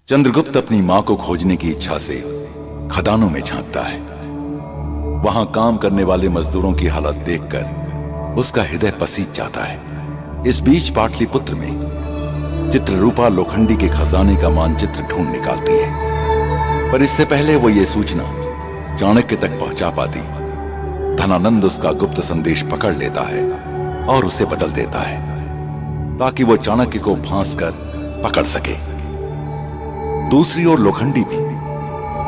चंद्रगुप्त अपनी मां को खोजने की इच्छा से खदानों में झांकता है। वहां काम करने वाले मजदूरों की हालत देखकर उसका हृदय पसीज जाता है। इस बीच पाटलिपुत्र में चित्ररूपा लोखंडी के खजाने का मानचित्र ढूंढ निकालती है, पर इससे पहले वो ये सूचना चाणक्य तक पहुंचा पाती, धनानंद उसका गुप्त संदेश पकड़ लेता है और उसे बदल देता है ताकि वो चाणक्य को फांस कर पकड़ सके। दूसरी ओर लोखंडी भी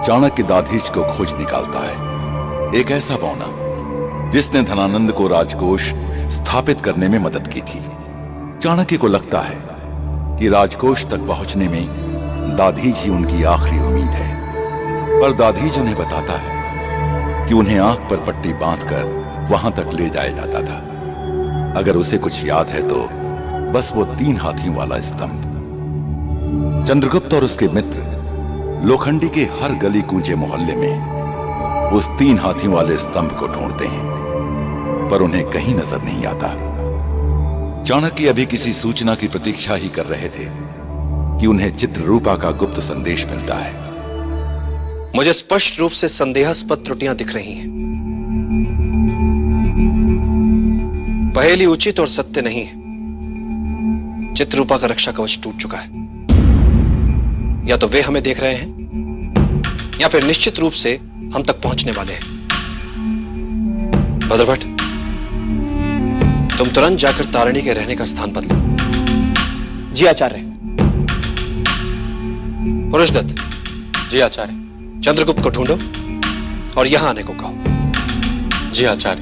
चाणक्य दाधीच को खोज निकालता है, एक ऐसा बौना जिसने धनानंद को राजकोष स्थापित करने में मदद की थी। चाणक्य को लगता है कि राजकोष तक पहुंचने में दाधीच ही उनकी आखिरी उम्मीद है, पर दाधीच उन्हें बताता है कि उन्हें आंख पर पट्टी बांधकर वहां तक ले जाया जाता था। अगर उसे कुछ याद है तो बस वो 3 हाथियों वाला स्तंभ। चंद्रगुप्त और उसके मित्र लोखंडी के हर गली कूंचे मोहल्ले में उस 3 हाथियों वाले स्तंभ को ढूंढते हैं, पर उन्हें कहीं नजर नहीं आता। चाणक्य अभी किसी सूचना की प्रतीक्षा ही कर रहे थे कि उन्हें चित्ररूपा का गुप्त संदेश मिलता है। मुझे स्पष्ट रूप से संदेहास्पद त्रुटियां दिख रही हैं। पहेली उचित और सत्य नहीं है। चित्ररूपा का रक्षा कवच टूट चुका है। या तो वे हमें देख रहे हैं या फिर निश्चित रूप से हम तक पहुंचने वाले हैं। भद्रभट्ट, तुम तुरंत जाकर तारिणी के रहने का स्थान बदलो। जी आचार्य। पुरुषदत्त। जी आचार्य। चंद्रगुप्त को ढूंढो और यहां आने को कहो। जी आचार्य।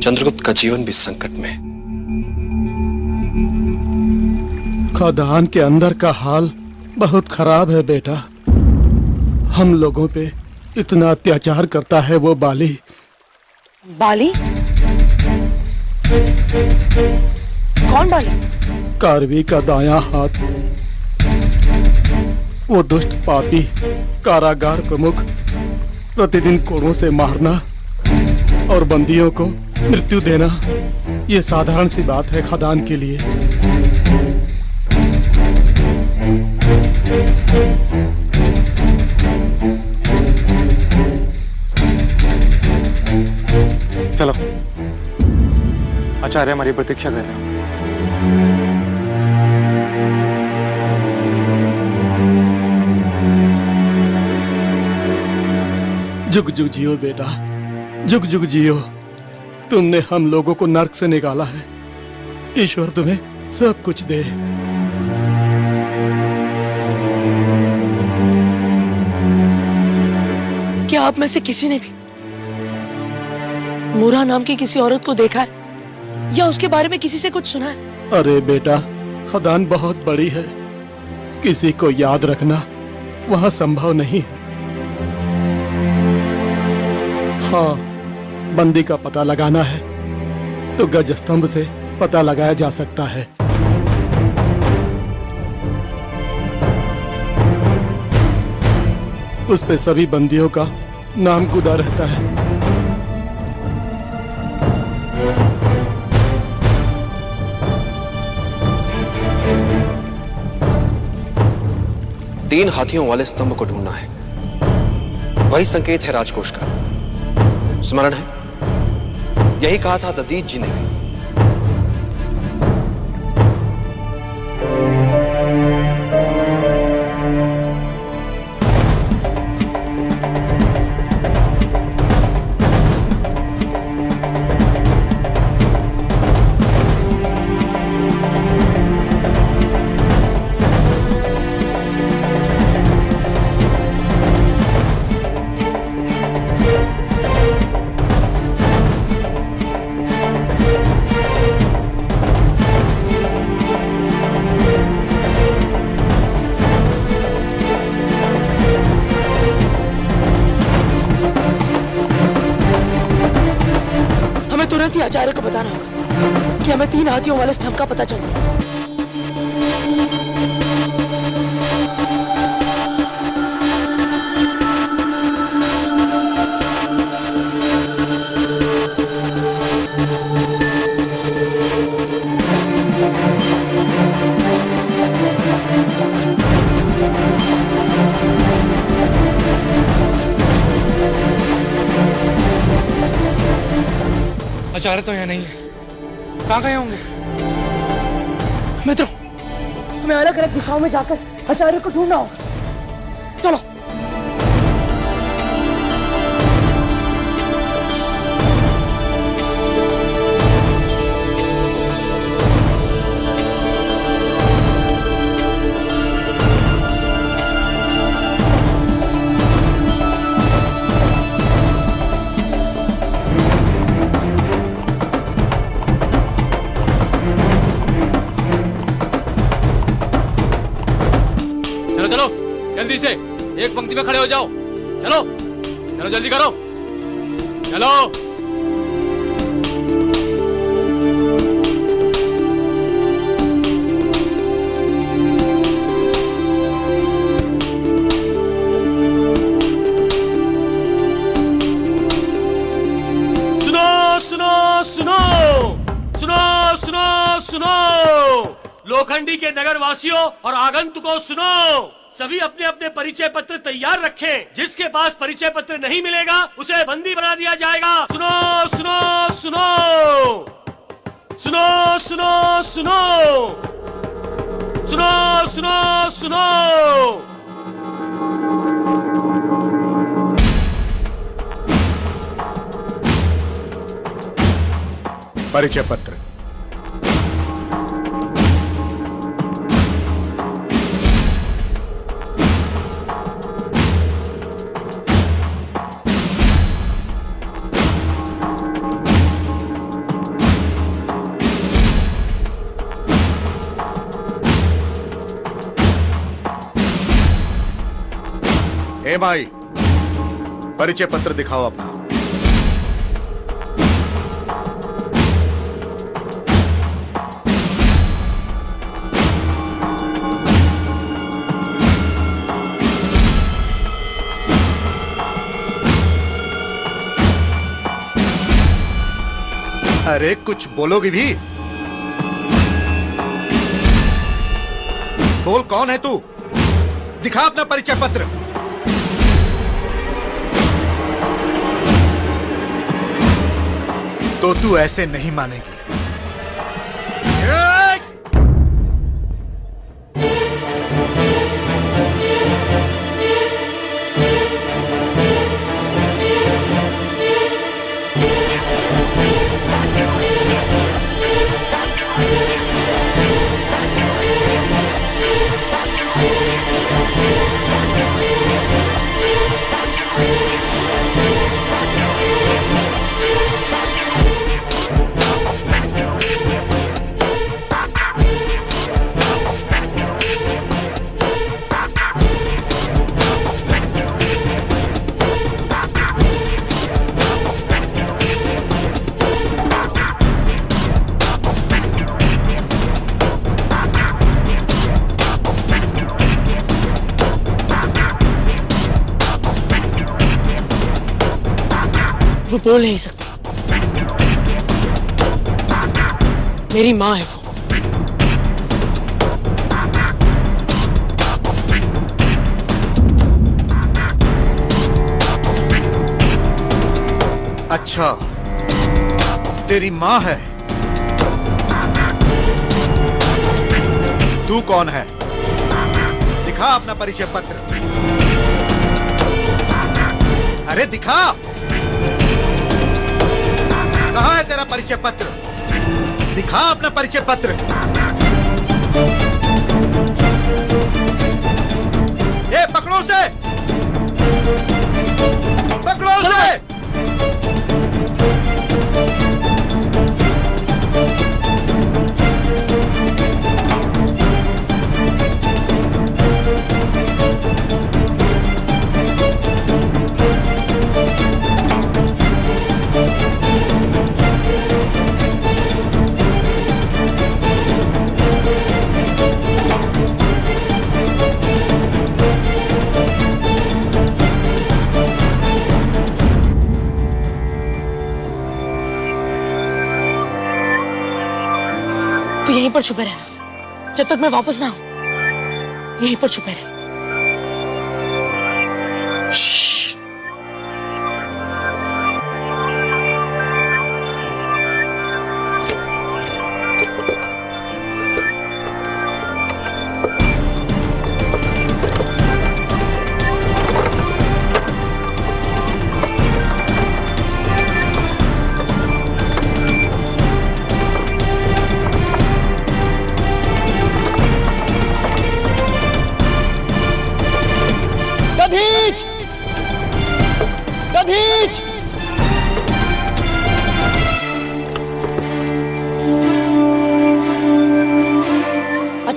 चंद्रगुप्त का जीवन भी संकट में है। खदान के अंदर का हाल बहुत खराब है बेटा। हम लोगों पे इतना अत्याचार करता है वो बाली। बाली? कौन बाली? कारवी का दायां हाथ। वो दुष्ट पापी कारागार प्रमुख प्रतिदिन कोड़ों से मारना और बंदियों को मृत्यु देना, ये साधारण सी बात है खदान के लिए। चलो, आचार्य हमारी प्रतीक्षा कर रहे हैं। जुग जुग जियो बेटा, जुग जुग जियो। तुमने हम लोगों को नर्क से निकाला है। ईश्वर तुम्हें सब कुछ दे। क्या आप में से किसी ने भी मूरा नाम की किसी औरत को देखा है या उसके बारे में किसी से कुछ सुना है? अरे बेटा, खदान बहुत बड़ी है, किसी को याद रखना वहां संभव नहीं है। हाँ, बंदी का पता लगाना है तो गज स्तंभ से पता लगाया जा सकता है। उस पे सभी बंदियों का नाम गुदा रहता है। तीन हाथियों वाले स्तंभ को ढूंढना है, वही संकेत है राजकोष का। स्मरण है, यही कहा था दधीच जी ने भी। तुरंत ही आचार्य को बताना होगा कि हमें 3 हाथियों वाले स्तंभ का पता चल गया। आचार्य तो यहाँ नहीं है, कहाँ गए होंगे? मित्रों, हमें अलग अलग दिशाओं में जाकर आचार्य को ढूंढना होगा। चलो। चलो चलो जल्दी से एक पंक्ति में खड़े हो जाओ। चलो चलो जल्दी करो, चलो। सुनो सुनो सुनो सुनो सुनो सुनो, लोखंडी के नगर वासियों और आगंतुकों सुनो, सभी अपने अपने परिचय पत्र तैयार रखें। जिसके पास परिचय पत्र नहीं मिलेगा उसे बंदी बना दिया जाएगा। सुनो सुनो सुनो सुनो सुनो सुनो सुनो सुनो सुनो। परिचय पत्र। ए भाई, परिचय पत्र दिखाओ अपना। अरे कुछ बोलोगी भी? बोल, कौन है तू? दिखा अपना परिचय पत्र। तो तू ऐसे नहीं मानेगी। वो बोल नहीं सकती, मेरी माँ है वो। अच्छा, तेरी माँ है। तू कौन है? दिखा अपना परिचय पत्र। अरे दिखा, कहाँ है तेरा परिचय पत्र? दिखा अपना परिचय पत्र। ये पकड़ो उसे, पकड़ो उसे। तो यहीं पर छुपे रहना, जब तक मैं वापस ना आऊं। यहीं पर छुपे रहना।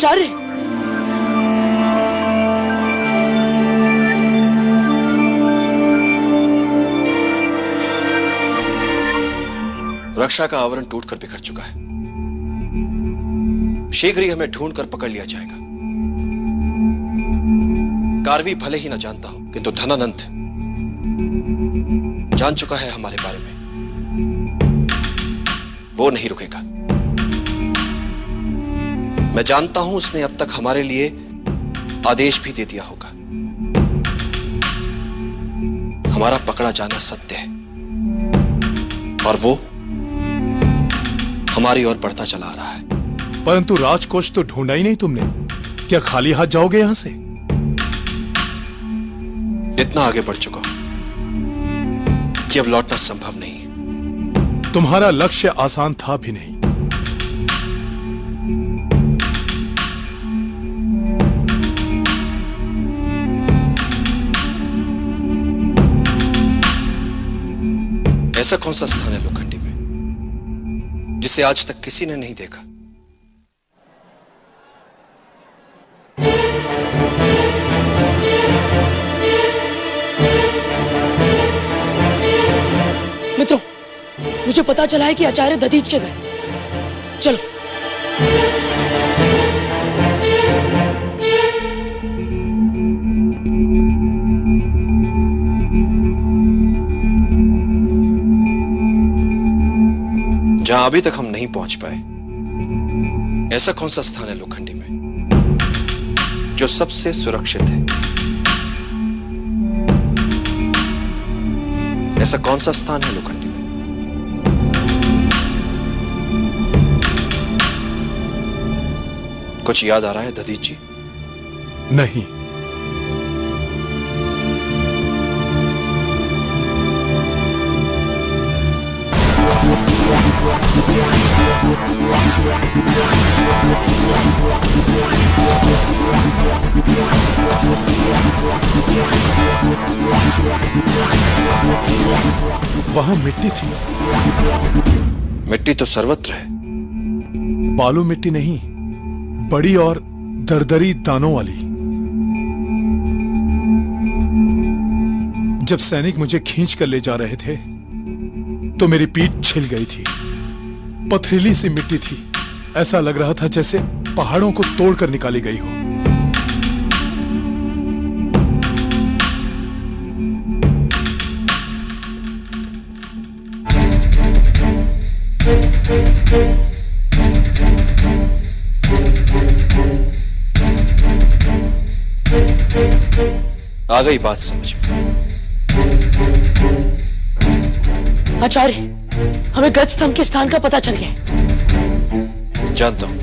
आचार्य, रक्षा का आवरण टूटकर बिखर चुका है। शीघ्र ही हमें ढूंढकर पकड़ लिया जाएगा। कार्वी भले ही ना जानता हो, किंतु धनानंद जान चुका है हमारे बारे में। वो नहीं रुकेगा। मैं जानता हूं उसने अब तक हमारे लिए आदेश भी दे दिया होगा। हमारा पकड़ा जाना सत्य है और वो हमारी ओर बढ़ता चला आ रहा है। परंतु राजकोष तो ढूंढा ही नहीं तुमने। क्या खाली हाथ जाओगे यहां से? इतना आगे बढ़ चुका हूं कि अब लौटना संभव नहीं। तुम्हारा लक्ष्य आसान था भी नहीं। ऐसा कौन सा स्थान है लोखंडी में जिसे आज तक किसी ने नहीं देखा? मित्रों, मुझे पता चला है कि आचार्य दधीच के गए। चलो। जहां अभी तक हम नहीं पहुंच पाए, ऐसा कौन सा स्थान है लोखंडी में जो सबसे सुरक्षित है? ऐसा कौन सा स्थान है लोखंडी में? कुछ याद आ रहा है दधीच जी? नहीं। वहां मिट्टी थी। मिट्टी तो सर्वत्र है। बालू मिट्टी नहीं, बड़ी और दरदरी दानों वाली। जब सैनिक मुझे खींच कर ले जा रहे थे तो मेरी पीठ छिल गई थी। पथरीली सी मिट्टी थी। ऐसा लग रहा था जैसे पहाड़ों को तोड़कर निकाली गई हो। आ गई बात समझ में। आचार्य, हमें गज स्तंभ के स्थान का पता चल गया। जानता हूं,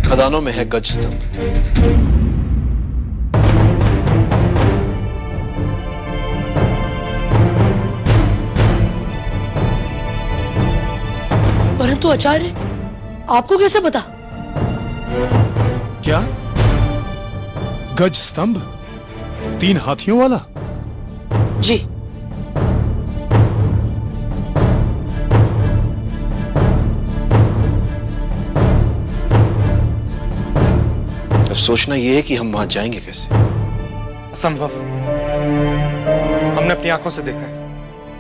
खदानों में है गज स्तंभ। परंतु आचार्य, आपको कैसे पता? क्या? गज स्तंभ 3 हाथियों वाला? जी। अब सोचना यह है कि हम वहां जाएंगे कैसे। असंभव। हमने अपनी आंखों से देखा है,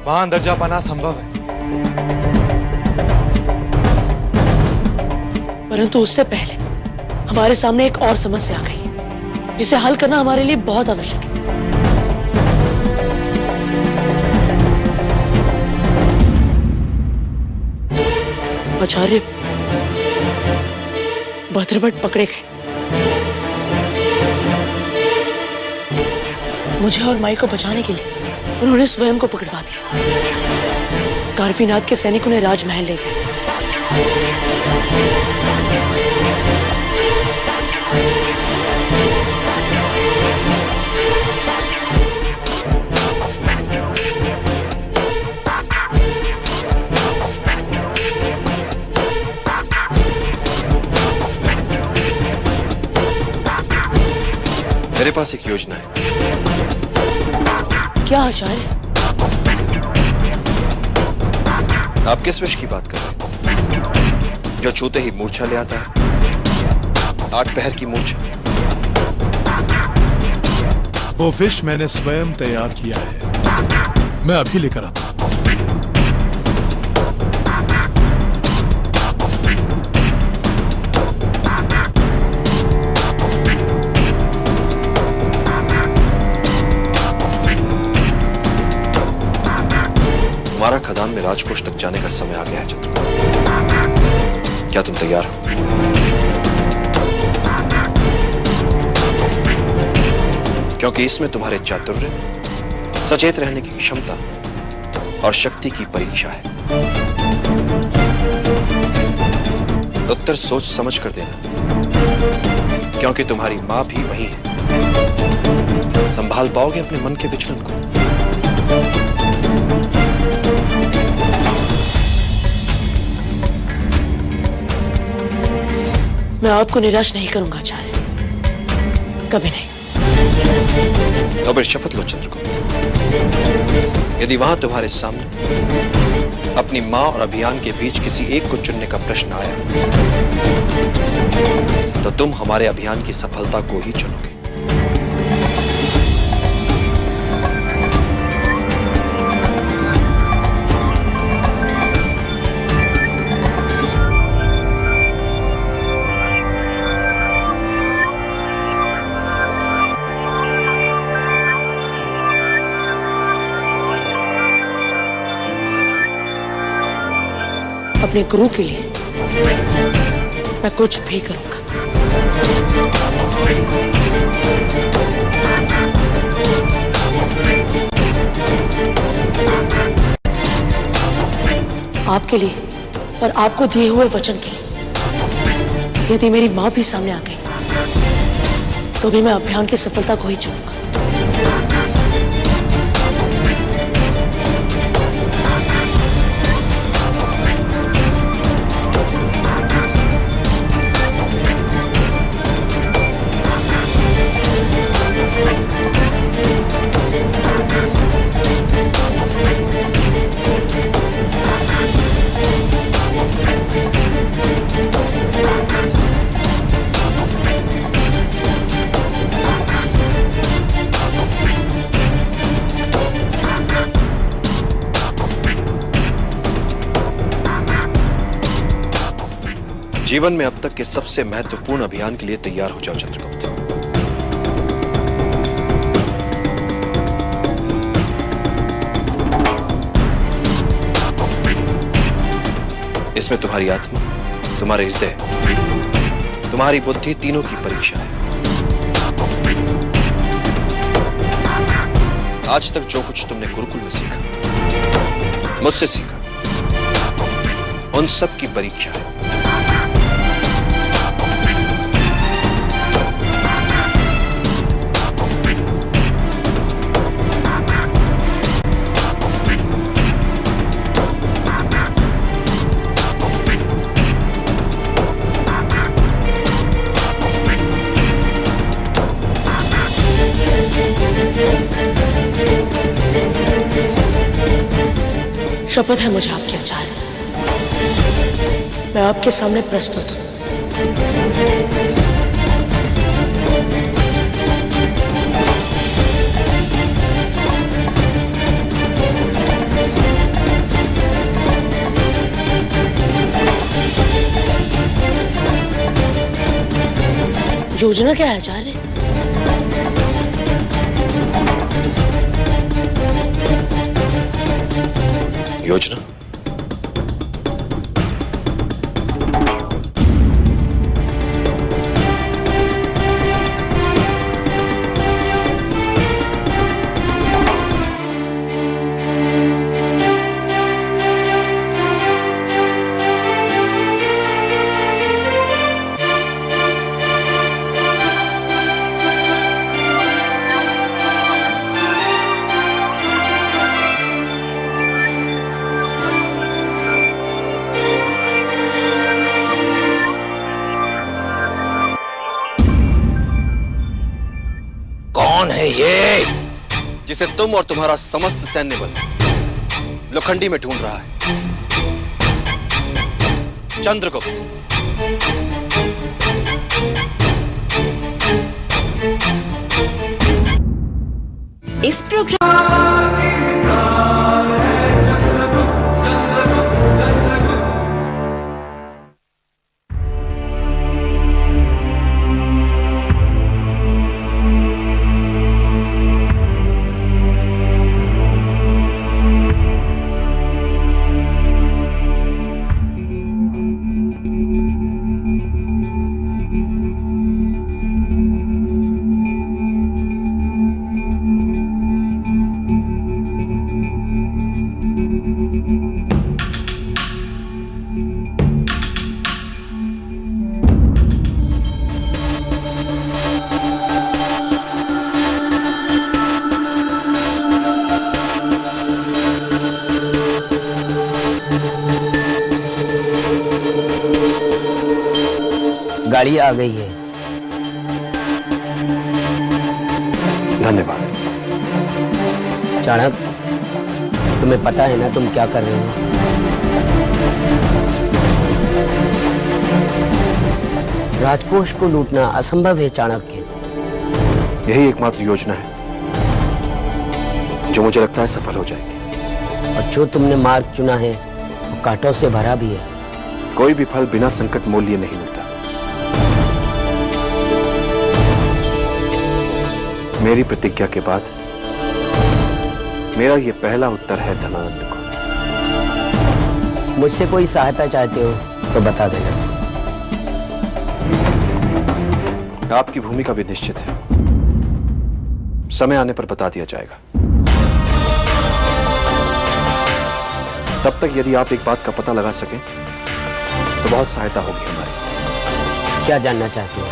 वहां अंदर जा पाना असंभव है। परंतु उससे पहले हमारे सामने एक और समस्या आ गई है, जिसे हल करना हमारे लिए बहुत आवश्यक है। आचार्य, भद्रभट पकड़े गए। मुझे और माई को बचाने के लिए उन्होंने स्वयं को पकड़वा दिया। कार्वीनाथ के सैनिकों ने राजमहल ले गए। मेरे पास एक योजना है। क्या आचार्य? आप किस विष की बात कर रहे हैं? जो छूते ही मूर्छा ले आता है? 8 पहर की मूर्छा। वो विष मैंने स्वयं तैयार किया है, मैं अभी लेकर आता हूं। हमारा खदान में राजकोष तक जाने का समय आ गया है चंद्रगुप्त। क्या तुम तैयार हो? क्योंकि इसमें तुम्हारे चातुर्य, सचेत रहने की क्षमता और शक्ति की परीक्षा है। उत्तर सोच समझ कर देना, क्योंकि तुम्हारी मां भी वही है। संभाल पाओगे अपने मन के विचलन को? मैं आपको निराश नहीं करूंगा आचार्य, कभी नहीं। तो फिर शपथ लो चंद्रगुप्त, यदि वहां तुम्हारे सामने अपनी मां और अभियान के बीच किसी एक को चुनने का प्रश्न आया, तो तुम हमारे अभियान की सफलता को ही चुनोगे। अपने गुरु के लिए मैं कुछ भी करूंगा। आपके लिए और आपको दिए हुए वचन के लिए, यदि मेरी मां भी सामने आ गई तो भी मैं अभियान की सफलता को ही चुनूंगा। जीवन में अब तक के सबसे महत्वपूर्ण अभियान के लिए तैयार हो जाओ चंद्रगुप्त। इसमें तुम्हारी आत्मा, तुम्हारे हृदय, तुम्हारी बुद्धि तीनों की परीक्षा है। आज तक जो कुछ तुमने गुरुकुल में सीखा, मुझसे सीखा, उन सब की परीक्षा है। शपथ है मुझे आपके आचार्य, मैं आपके सामने प्रस्तुत हूं। योजना क्या है आचार्य? योजना? कौन है ये जिसे तुम और तुम्हारा समस्त सैन्य बल लोखंडी में ढूंढ रहा है? चंद्रगुप्त। इस प्रोग्राम गाड़ी आ गई है। धन्यवाद। चाणक्य, तुम्हें पता है ना तुम क्या कर रहे हो? राजकोष को लूटना असंभव है चाणक्य। यही एकमात्र योजना है जो मुझे लगता है सफल हो जाएगी। और जो तुमने मार्ग चुना है वो कांटों से भरा भी है। कोई भी फल बिना संकट मोल लिए नहीं मिलता। मेरी प्रतिज्ञा के बाद मेरा यह पहला उत्तर है धनानंद को। मुझसे कोई सहायता चाहते हो तो बता देना। आपकी भूमिका भी निश्चित है, समय आने पर बता दिया जाएगा। तब तक यदि आप एक बात का पता लगा सकें तो बहुत सहायता होगी हमारी। क्या जानना चाहते हो?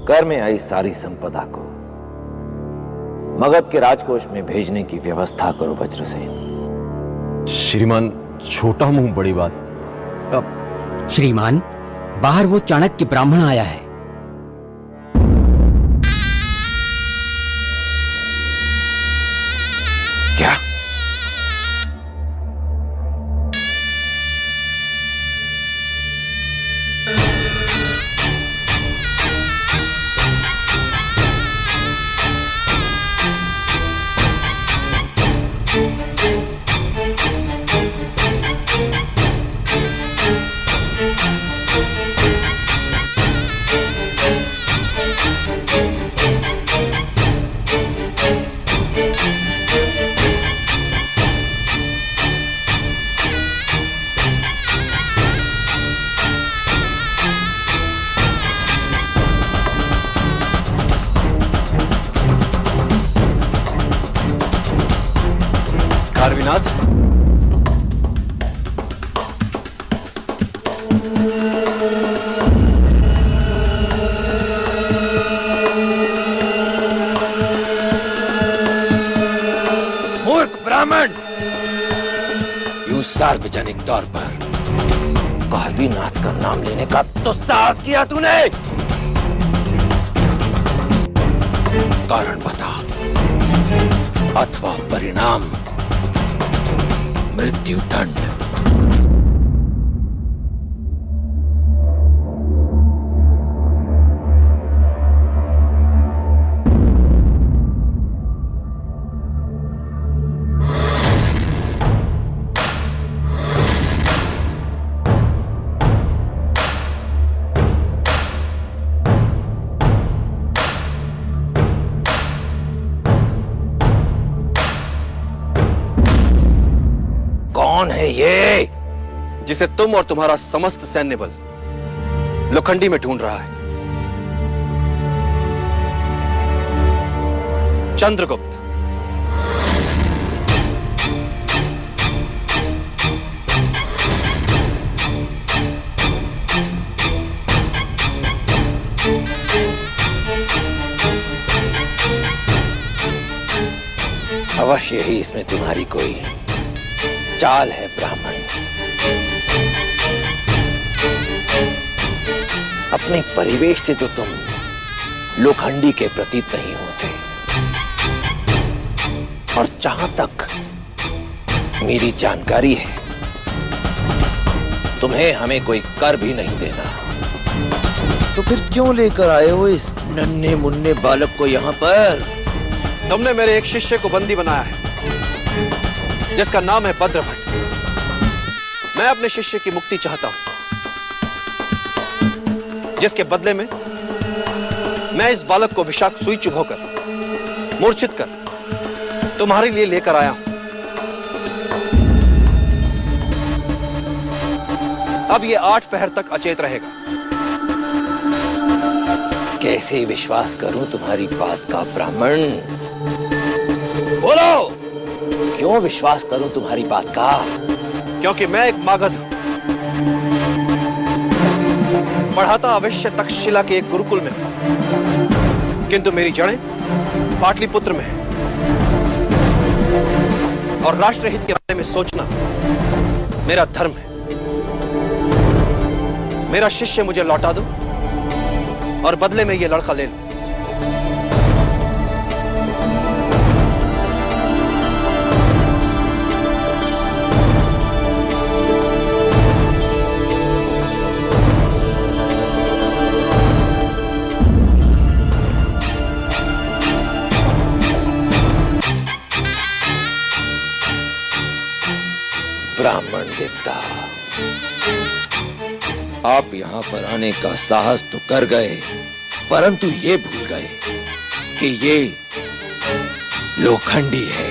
कर में आई सारी संपदा को मगध के राजकोष में भेजने की व्यवस्था करो वज्रसेन। श्रीमान, छोटा मुंह बड़ी बात। श्रीमान, बाहर वो चाणक्य ब्राह्मण आया है। क्या? कारविनाथ, मूर्ख ब्राह्मण, यूं सार्वजनिक तौर पर कारवीनाथ का नाम लेने का तो साहस किया तूने। कारण बता अथवा परिणाम मृत्यु दंड। कौन है ये जिसे तुम और तुम्हारा समस्त सैन्य बल लोखंडी में ढूंढ रहा है? चंद्रगुप्त। अवश्य ही इसमें तुम्हारी कोई चाल है ब्राह्मण। अपने परिवेश से तो तुम लोखंडी के प्रतीत नहीं होते। और जहां तक मेरी जानकारी है, तुम्हें हमें कोई कर भी नहीं देना। तो फिर क्यों लेकर आए हो इस नन्हे मुन्ने बालक को यहाँ पर? तुमने मेरे एक शिष्य को बंदी बनाया है जिसका नाम है भद्रभट्ट। मैं अपने शिष्य की मुक्ति चाहता हूं, जिसके बदले में मैं इस बालक को विषाक्त सुई चुभोकर मूर्छित कर तुम्हारे लिए लेकर आया हूं। अब ये 8 पहर तक अचेत रहेगा। कैसे विश्वास करूं तुम्हारी बात का ब्राह्मण? बोलो, क्यों विश्वास करूं तुम्हारी बात का? क्योंकि मैं एक मागध हूं, पढ़ाता अवश्य तक्षशिला के एक गुरुकुल में हूं, किंतु मेरी जड़ें पाटलिपुत्र में हैं। और राष्ट्रहित के बारे में सोचना मेरा धर्म है। मेरा शिष्य मुझे लौटा दो और बदले में यह लड़का ले लो। ब्राह्मण देवता, आप यहां पर आने का साहस तो कर गए, परंतु ये भूल गए कि ये लोखंडी है।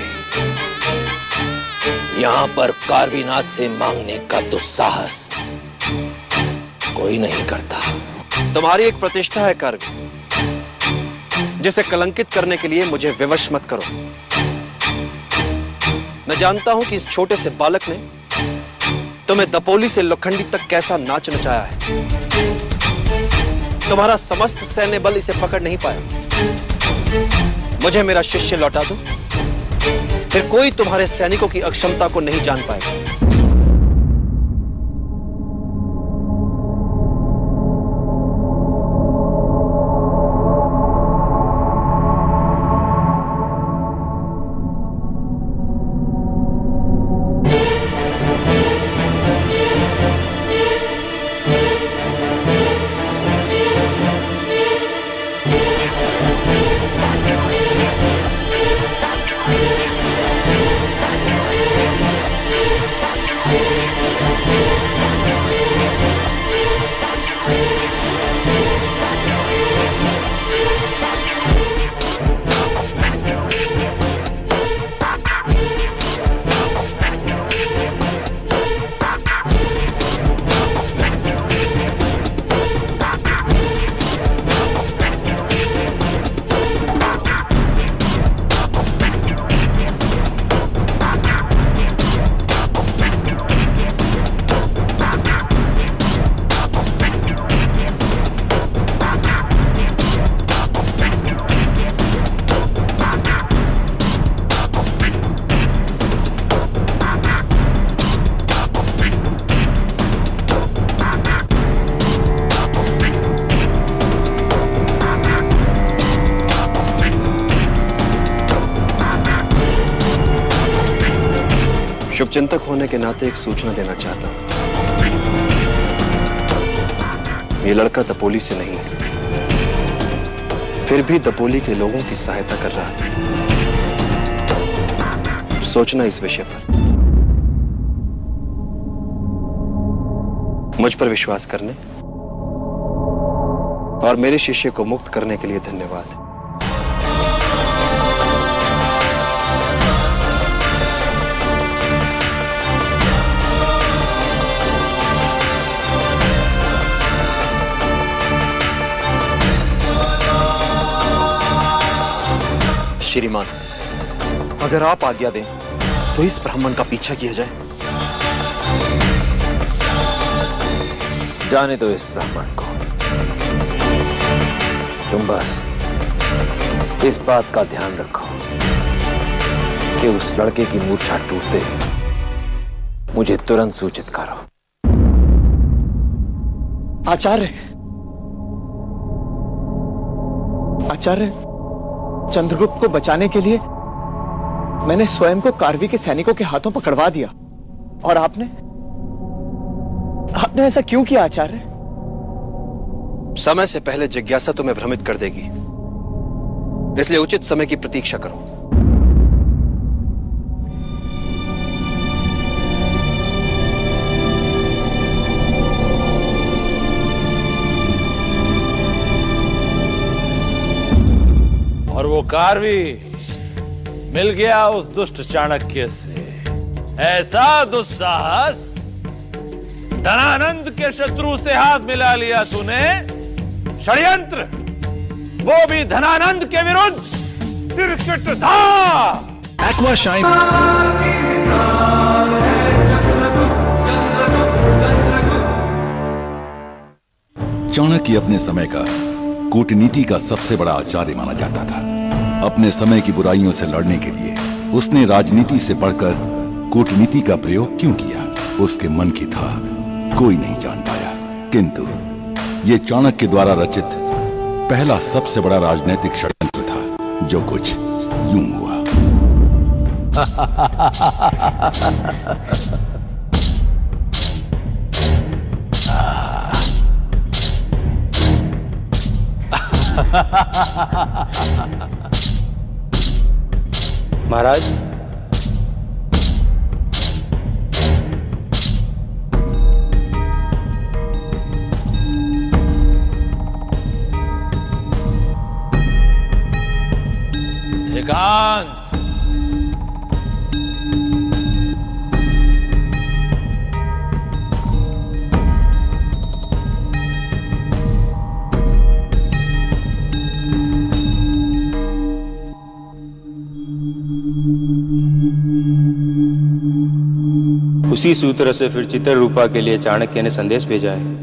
यहां पर कार्विनाथ से मांगने का दुस्साहस कोई नहीं करता। तुम्हारी एक प्रतिष्ठा है कार्वी, जिसे कलंकित करने के लिए मुझे विवश मत करो। मैं जानता हूं कि इस छोटे से बालक ने तुम्हें दपोली से लोखंडी तक कैसा नाच नचाया है। तुम्हारा समस्त सैन्य बल इसे पकड़ नहीं पाया। मुझे मेरा शिष्य लौटा दो, फिर कोई तुम्हारे सैनिकों की अक्षमता को नहीं जान पाएगा। शुभचिंतक होने के नाते एक सूचना देना चाहता हूं। ये लड़का दपोली से नहीं है, फिर भी दपोली के लोगों की सहायता कर रहा था। सोचना इस विषय पर। मुझ पर विश्वास करने और मेरे शिष्य को मुक्त करने के लिए धन्यवाद। श्रीमान, अगर आप आज्ञा दें तो इस ब्राह्मण का पीछा किया जाए। जाने दो इस ब्राह्मण को। तुम बस इस बात का ध्यान रखो कि उस लड़के की मूर्छा टूटते ही मुझे तुरंत सूचित करो। आचार्य, आचार्य, चंद्रगुप्त को बचाने के लिए मैंने स्वयं को कार्वी के सैनिकों के हाथों पकड़वा दिया। और आपने ऐसा क्यों किया आचार्य? समय से पहले जिज्ञासा तुम्हें भ्रमित कर देगी, इसलिए उचित समय की प्रतीक्षा करो। और वो कार्वी मिल गया उस दुष्ट चाणक्य से। ऐसा दुस्साहस, धनानंद के शत्रु से हाथ मिला लिया तूने। षड्यंत्र, वो भी धनानंद के विरुद्ध। तिरकटधा। एक्वा शाइन चाणक्य अपने समय का कूटनीति का सबसे बड़ा आचार्य माना जाता था। अपने समय की बुराइयों से लड़ने के लिए उसने राजनीति से बढ़कर कूटनीति का प्रयोग क्यों किया, उसके मन की था कोई नहीं जान पाया। किंतु ये चाणक्य द्वारा रचित पहला सबसे बड़ा राजनीतिक षड्यंत्र था, जो कुछ यूं हुआ। महाराज, एकांत। उसी सूत्र से फिर चित्ररूपा के लिए चाणक्य ने संदेश भेजा है।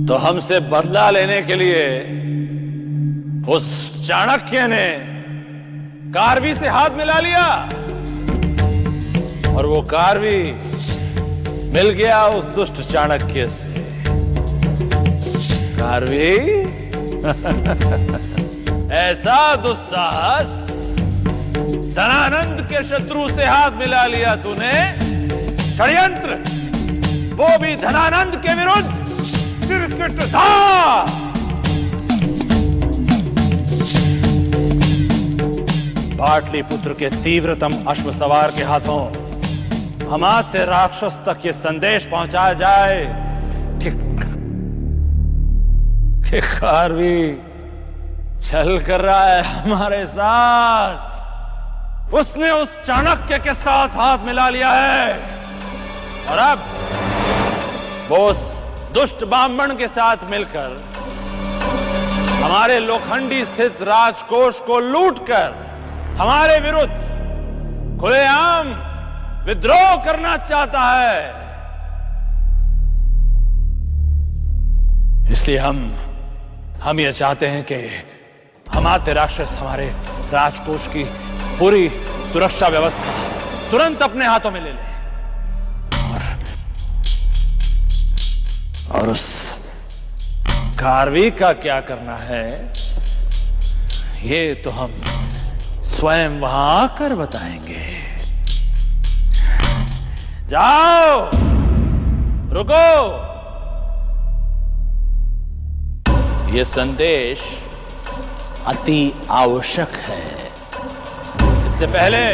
तो हमसे बदला लेने के लिए उस चाणक्य ने कार्वी से हाथ मिला लिया, और वो कार्वी मिल गया उस दुष्ट चाणक्य से। कार्वी, ऐसा दुस्साहस, धनानंद के शत्रु से हाथ मिला लिया तूने। षड्यंत्र, वो भी धनानंद के विरुद्ध। तिरकटधा। पाटलिपुत्र के तीव्रतम अश्वसवार के हाथों अमात्य राक्षस तक ये संदेश पहुंचाया जाए कि कार्वी छल कर रहा है हमारे साथ। उसने उस चाणक्य के साथ हाथ मिला लिया है, और अब वो उस दुष्ट ब्राह्मण के साथ मिलकर हमारे लोखंडी स्थित राजकोष को लूटकर हमारे विरुद्ध खुलेआम विद्रोह करना चाहता है। इसलिए हम ये चाहते हैं कि अमात्य राक्षस हमारे राजकोष की पूरी सुरक्षा व्यवस्था तुरंत अपने हाथों में ले ले, और उस कार्वी का क्या करना है ये तो हम स्वयं वहां आकर बताएंगे। जाओ, रुको। ये संदेश अति आवश्यक है। इससे पहले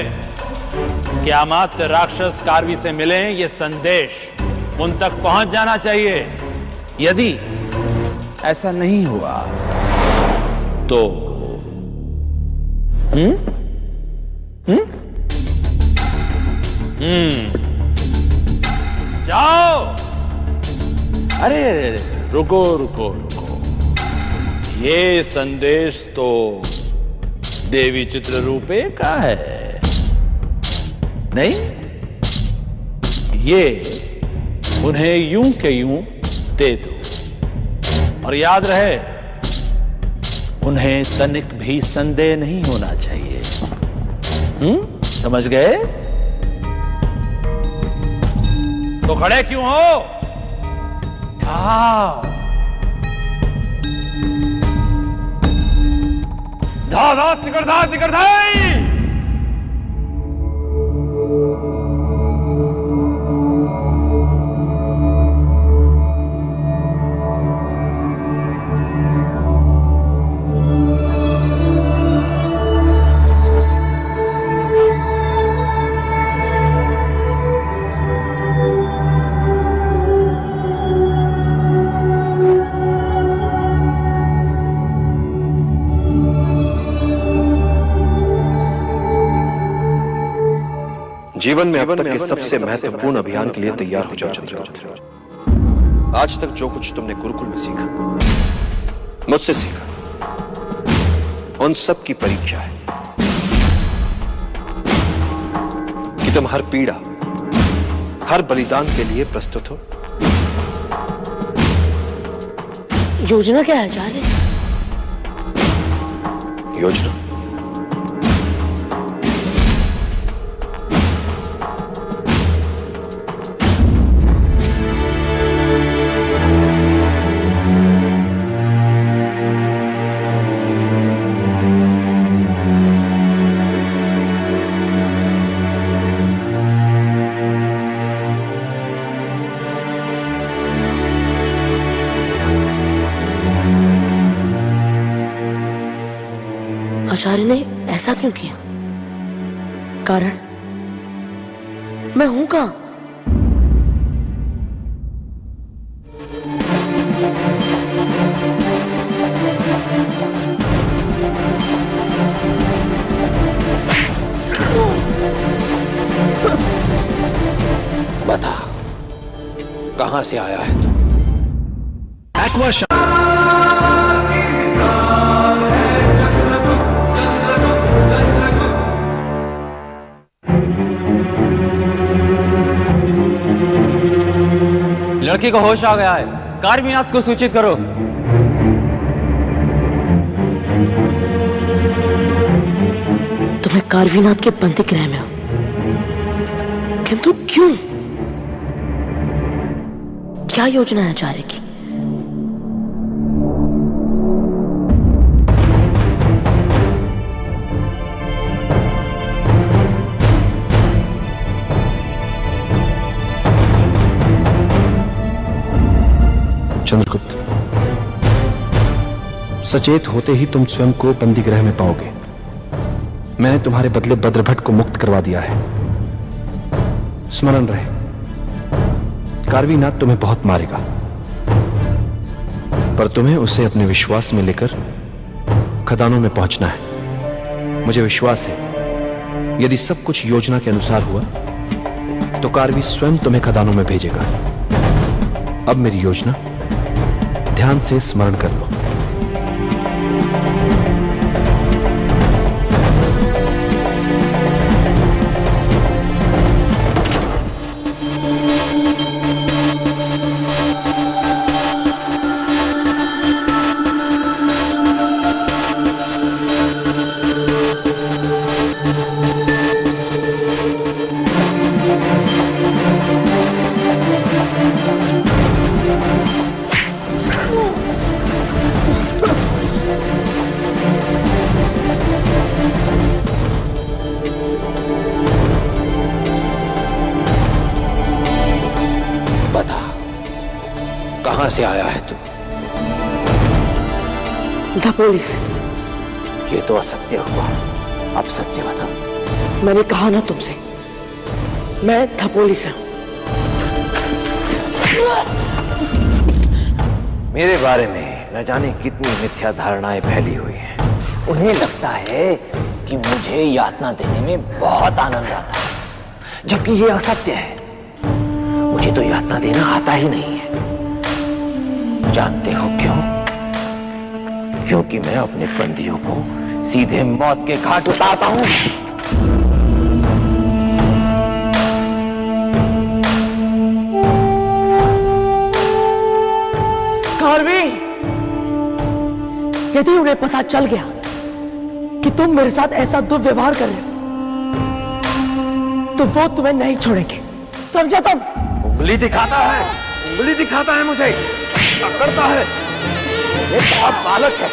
कि अमात्य राक्षस कार्वी से मिले, ये संदेश उन तक पहुंच जाना चाहिए। यदि ऐसा नहीं हुआ तो जाओ। अरे रुको रुको रुको, ये संदेश तो देवी चित्ररूपे का है, नहीं? ये उन्हें यूं के यूं दे दो, और याद रहे उन्हें तनिक भी संदेह नहीं होना चाहिए। समझ गए? तो खड़े क्यों हो? आओ। धा तिकड़धाई। जीवन में अब तक के सबसे महत्वपूर्ण अभियान के लिए तैयार हो जाओ चंद्रगुप्त। आज तक जो कुछ तुमने गुरुकुल में सीखा, मुझसे सीखा, उन सब की परीक्षा है कि तुम हर पीड़ा, हर बलिदान के लिए प्रस्तुत हो। योजना क्या है आचार्य? योजना? आचार्य ने ऐसा क्यों किया? कारण मैं हूं कहां? बता, कहां से आया है तू? एक्वा लड़की को होश आ गया है, कार्बीनाथ को सूचित करो। तुम्हें कार्बीनाथ के बंदी गृह में हो, किंतु क्यों? क्या योजना है आचार्य की? चंद्रगुप्त, सचेत होते ही तुम स्वयं को बंदी गृह में पाओगे। मैंने तुम्हारे बदले बद्रभट्ट को मुक्त करवा दिया है। स्मरण रहे, कार्बीनाथ तुम्हें बहुत मारेगा, पर तुम्हें उसे अपने विश्वास में लेकर खदानों में पहुंचना है। मुझे विश्वास है, यदि सब कुछ योजना के अनुसार हुआ तो कार्बी स्वयं तुम्हें खदानों में भेजेगा। अब मेरी योजना ध्यान से स्मरण कर लो। कहां से आया है तू? धपोली से। ये तो असत्य हुआ, अब सत्य बता। मैंने कहा ना तुमसे, मैं धपोली से हूं। मेरे बारे में न जाने कितनी मिथ्या धारणाएं फैली हुई हैं। उन्हें लगता है कि मुझे यातना देने में बहुत आनंद आता है, जबकि ये असत्य है। मुझे तो यातना देना आता ही नहीं है। जानते हो क्यों? क्योंकि मैं अपने बंदियों को सीधे मौत के घाट उतारता हूं। कार्बी, यदि उन्हें पता चल गया कि तुम मेरे साथ ऐसा दुर्व्यवहार कर रहे हो तो वो तुम्हें नहीं छोड़ेंगे, समझे तुम? उंगली दिखाता है मुझे, पकड़ता है। ये बहुत बालक है।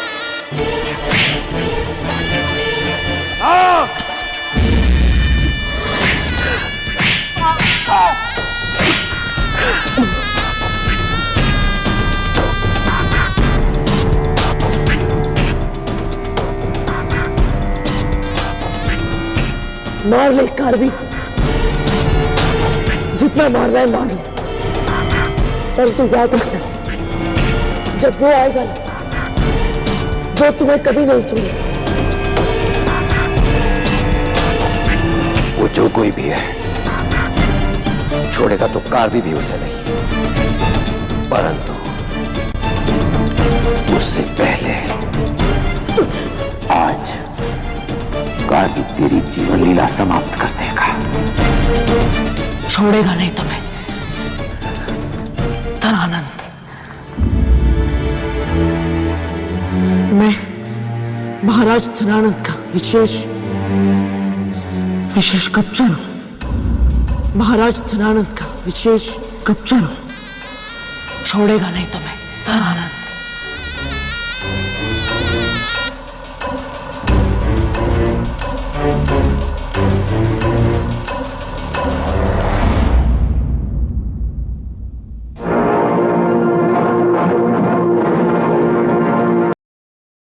मार ले कार्वी, जितना मारना है मार ले, परंतु याद रखना जब वो आएगा ना, वो तुम्हें कभी नहीं छोड़ेगा। वो जो कोई भी है छोड़ेगा तो कार्वी भी उसे नहीं, परंतु उससे पहले आज कार्वी तेरी जीवन लीला समाप्त कर देगा। छोड़ेगा नहीं तुम्हें धनानंद। मैं महाराज धनानंद का विशेष कप्चर हूं। महाराज धनानंद का विशेष कप्चर हूं। छोड़ेगा नहीं तुम्हें धनानंद।